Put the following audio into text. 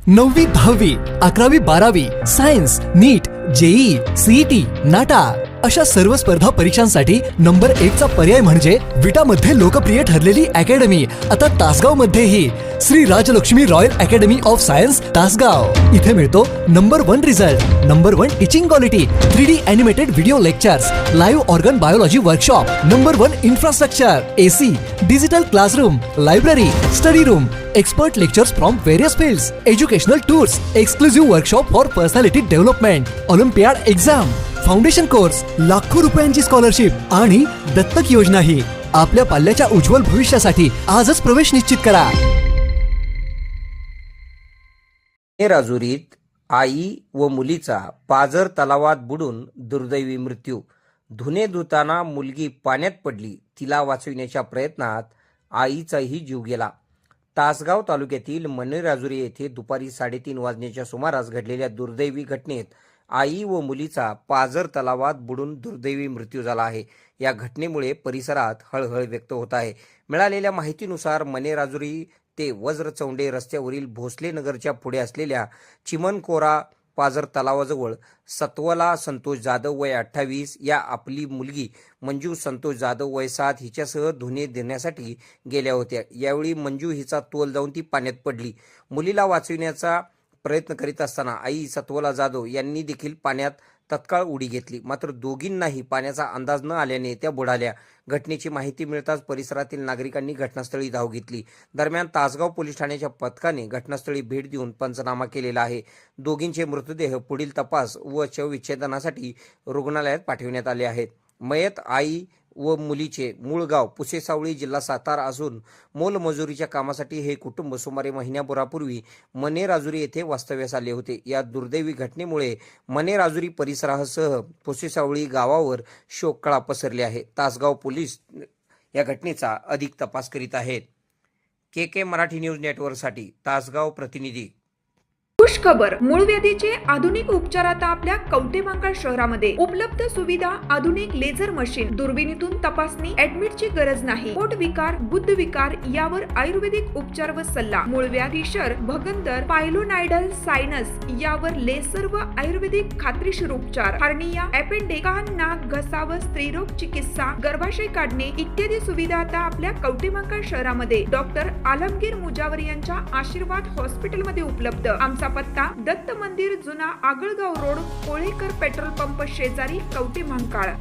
9वी 10वी 11वी 12वी सायन्स नीट JEE CET नाटा अशा सर्व स्पर्धा परीक्षांसाठी नंबर 1 चा पर्याय म्हणजे विटा मध्ये लोकप्रिय ठरलेली अकॅडमी आता तासगाव मध्येही Shri Rajalakshmi royal academy of science Tasgaon. इथे मिळतो number 1 result, number 1 teaching quality, 3D animated video lectures, live organ biology workshop, number 1 infrastructure, AC, digital classroom, library, study room, expert lectures from various fields, educational tours, exclusive workshop for personality development, olympiad exam, foundation course, लाखो रुपयांची scholarship आणि दत्तक योजनाही। आपल्या पाल्याच्या उज्ज्वल भविष्यासाठी आजच प्रवेश निश्चित करा। राजुरीत आई व मुलीचा पाझर तलावात बुडून दुर्दैवी मृत्यू। धुणे धुताना मुलगी पाण्यात पडली, तिला वाचविण्याच्या प्रयत्नात आईचाही जीव गेला। तासगाव तालुक्यातील मनेराजुरी येथे दुपारी 3:30 वाजण्याच्या सुमारास घडलेल्या दुर्दैवी घटनेत आई व मुलीचा पाझर तलावात बुडून दुर्दैवी मृत्यू झाला आहे। या घटनेमुळे परिसरात हळहळ व्यक्त होत आहे। मिळालेल्या माहितीनुसार मनेराजुरी ते वज्रचौंडे रस्त्यावरील भोसले नगरच्या पुढे असलेल्या चिमनकोरा पाझर तलावाजवळ सत्वला संतोष जाधव वय 28 या आपली मुलगी मंजू संतोष जाधव वय 7 हिच्यासह धुणे देण्यासाठी गेल्या होत्या। यावेळी मंजू हिचा तोल जाऊन ती पाण्यात पडली। मुलीला वाचविण्याचा प्रयत्न करीत असताना आई सत्वला जाधव यांनी देखील पाण्यात तत्काळ उडी घेतली, मात्र दोघींनाही पाण्याचा अंदाज न आल्याने त्या बुडाल्या। घटनेची माहिती मिळताच परिसरातील नागरिकांनी घटनास्थळी धाव घेतली। दरम्यान तासगाव पोलीस ठाण्याच्या पथकाने घटनास्थळी भेट देऊन पंचनामा केलेला आहे। दोघींचे मृतदेह पुढील तपास व शवविच्छेदनासाठी रुग्णालयात पाठविण्यात आले आहेत। मयत आई व मुलीचे मूळ गाव पुसेसावळी जिल्हा सातारा असून मोलमजुरीच्या कामासाठी हे कुटुंब सुमारे महिन्याभरापूर्वी मनेराजुरी येथे वास्तव्यास आले होते। या दुर्दैवी घटनेमुळे मनेराजुरी परिसरासह पुसेसावळी गावावर शोककळा पसरली आहे। तासगाव पोलीस या घटनेचा अधिक तपास करीत आहेत। के मराठी न्यूज नेटवर्कसाठी तासगाव प्रतिनिधी। खुश खबर, मूळव्याधीचे आधुनिक उपचार आता आपल्या कवठेमहांकाळ शहरामध्ये उपलब्ध सुविधा, आधुनिक लेझर मशीन, दुर्बिणीतून तपासणी, ऍडमिटची गरज नाही। पोट विकार, गुद्ध विकार यावर आयुर्वेदिक उपचार व सल्ला, मूळव्याधी, शर, भगंदर, पायलोनायडल, सायनस यावर लेसर व आयुर्वेदिक खात्रीशीर उपचार, हर्निया, अपेंडिक्स, कान, नाक, घसा व स्त्रीरोग चिकित्सा, गर्भाशय काढणे इत्यादी सुविधा आता आपल्या कवठेमहांकाळ शहरामध्ये डॉक्टर आलमगीर मुजावर यांच्या आशीर्वाद हॉस्पिटल मध्ये उपलब्ध। आमचा पत्ता दत्त मंदिर, जुना Agalgaon road, Kolekar petrol pump शेजारी, कवठेमहांकाळ।